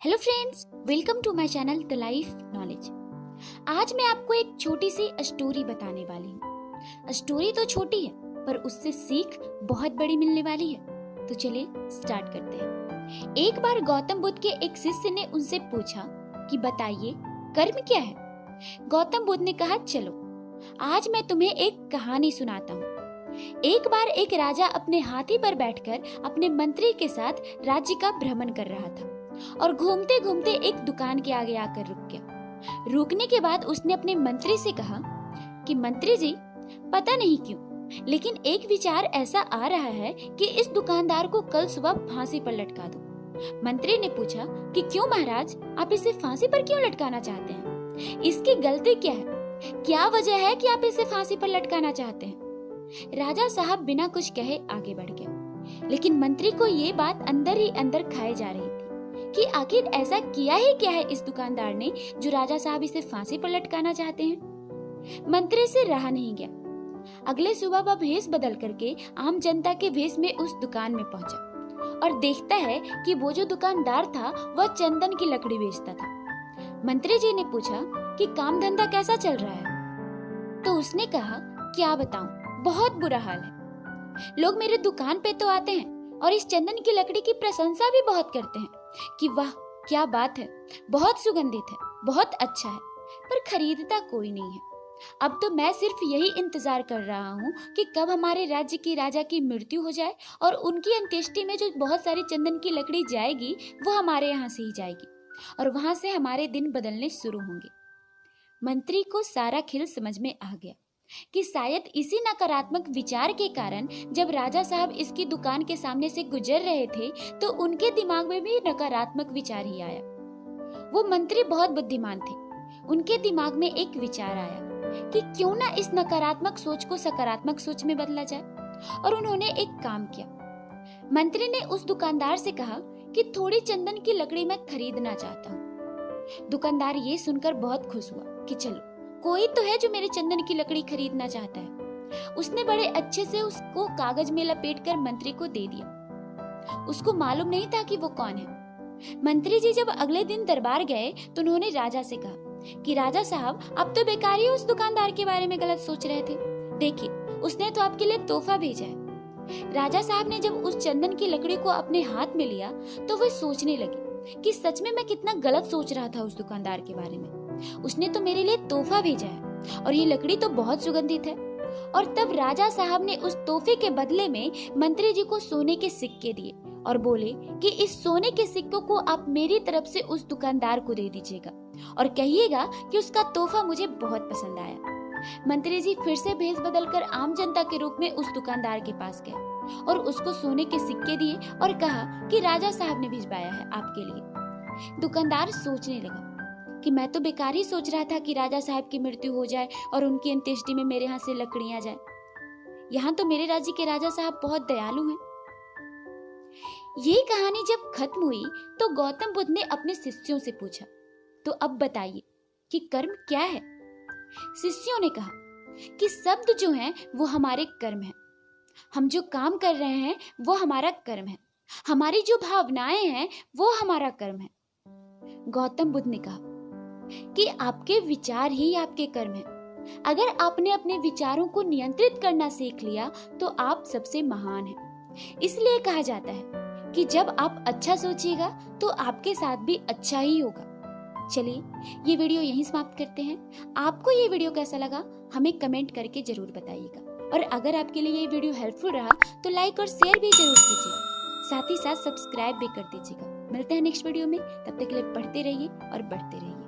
Hello friends, welcome to my channel the life knowledge. आज मैं आपको एक छोटी सी स्टोरी बताने वाली हूँ। स्टोरी तो छोटी है पर उससे सीख बहुत बड़ी मिलने वाली है। तो चलिए स्टार्ट करते हैं। एक बार गौतम बुद्ध के एक शिष्य ने उनसे पूछा कि बताइए कर्म क्या है। गौतम बुद्ध ने कहा, चलो आज मैं तुम्हें एक कहानी सुनाता हूँ। एक बार एक राजा अपने हाथी पर बैठकर अपने मंत्री के साथ राज्य का भ्रमण कर रहा था और घूमते घूमते एक दुकान के आगे आकर रुक गया। रुकने के बाद उसने अपने मंत्री से कहा कि मंत्री जी, पता नहीं क्यों लेकिन एक विचार ऐसा आ रहा है कि इस दुकानदार को कल सुबह फांसी पर लटका दो। मंत्री ने पूछा कि क्यों महाराज, आप इसे फांसी पर क्यों लटकाना चाहते हैं? इसकी गलती क्या है? क्या वजह है कि आप इसे फांसी पर लटकाना चाहते हैं? राजा साहब बिना कुछ कहे आगे बढ़ गया, लेकिन मंत्री को ये बात अंदर ही अंदर खाए जा रही थी कि आखिर ऐसा किया ही क्या है इस दुकानदार ने जो राजा साहब इसे फांसी पर लटकाना चाहते हैं। मंत्री से रहा नहीं गया। अगले सुबह वह भेष बदल करके आम जनता के भेष में उस दुकान में पहुंचा और देखता है कि वो जो दुकानदार था वह चंदन की लकड़ी बेचता था। मंत्री जी ने पूछा कि काम धंधा कैसा चल रहा है? तो उसने कहा, क्या बताऊं, बहुत बुरा हाल है। लोग मेरे दुकान पे तो आते हैं और इस चंदन की लकड़ी की प्रशंसा भी बहुत करते हैं कि वाह क्या बात है, बहुत सुगंधित है, बहुत अच्छा है, पर खरीदता कोई नहीं है। अब तो मैं सिर्फ यही इंतजार कर रहा हूँ कि कब हमारे राज्य की राजा की मृत्यु हो जाए और उनकी अंत्येष्टि में जो बहुत सारी चंदन की लकड़ी जाएगी वो हमारे यहाँ से ही जाएगी और वहां से हमारे दिन बदलने शुरू होंगे। मंत्री को सारा खेल समझ में आ गया कि शायद इसी नकारात्मक विचार के कारण जब राजा साहब इसकी दुकान के सामने से गुजर रहे थे तो उनके दिमाग में भी नकारात्मक विचार ही आया। वो मंत्री बहुत बुद्धिमान थे। उनके दिमाग में एक विचार आया कि क्यों ना इस नकारात्मक सोच को सकारात्मक सोच में बदला जाए, और उन्होंने एक काम किया। मंत्री ने उस दुकानदार से कहा कि थोड़ी चंदन की लकड़ी मैं खरीदना चाहता हूँ। दुकानदार ये सुनकर बहुत खुश हुआ कि चलो कोई तो है जो मेरे चंदन की लकड़ी खरीदना चाहता है। उसने बड़े अच्छे से उसको कागज में लपेटकर मंत्री को दे दिया। उसको मालूम नहीं था कि वो कौन है। मंत्री जी जब अगले दिन दरबार गए तो उन्होंने राजा से कहा कि राजा साहब, अब तो बेकार ही उस दुकानदार के बारे में गलत सोच रहे थे। देखिए, उसने तो आपके लिए तोहफा भेजा है। राजा साहब ने जब उस चंदन की लकड़ी को अपने हाथ में लिया तो वे सोचने लगे कि सच में मैं कितना गलत सोच रहा था उस दुकानदार के बारे में। उसने तो मेरे लिए तोहफा भेजा है और ये लकड़ी तो बहुत सुगंधित है। और तब राजा साहब ने उस तोहफे के बदले में मंत्री जी को सोने के सिक्के दिए और बोले कि इस सोने के सिक्कों को आप मेरी तरफ से उस दुकानदार को दे दीजिएगा और कहिएगा कि उसका तोहफा मुझे बहुत पसंद आया। मंत्री जी फिर से भेष बदलकर आम जनता के रूप में उस दुकानदार के पास गए और उसको सोने के सिक्के दिए और कहा कि राजा साहब ने भिजवाया है आपके लिए। दुकानदार सोचने लगा कि मैं तो बेकार ही सोच रहा था कि राजा साहब की मृत्यु हो जाए और उनकी अंत्येष्टि में मेरे यहाँ से लकड़ियां जाए। यहाँ तो मेरे राज्य के राजा साहब बहुत दयालु हैं। ये कहानी जब खत्म हुई तो गौतम बुद्ध ने अपने शिष्यों से पूछा, तो अब बताइए कि कर्म क्या है? शिष्यों ने कहा कि शब्द जो हैं वो हमारे कर्म हैं। हम जो काम कर रहे हैं वो हमारा कर्म है। हमारी जो भावनाएं हैं वो हमारा कर्म है। गौतम बुद्ध ने कहा कि आपके विचार ही आपके कर्म हैं। अगर आपने अपने विचारों को नियंत्रित करना सीख लिया तो आप सबसे महान हैं। इसलिए कहा जाता है कि जब आप अच्छा सोचिएगा तो आपके साथ भी अच्छा ही होगा। चलिए ये वीडियो यहीं समाप्त करते हैं। आपको ये वीडियो कैसा लगा हमें कमेंट करके जरूर बताइएगा, और अगर आपके लिए ये वीडियो हेल्पफुल रहा तो लाइक और शेयर भी जरूर कीजिएगा। साथ ही साथ सब्सक्राइब भी कर दीजिएगा। मिलते हैं नेक्स्ट वीडियो में, तब तक के लिए पढ़ते रहिए और बढ़ते रहिए।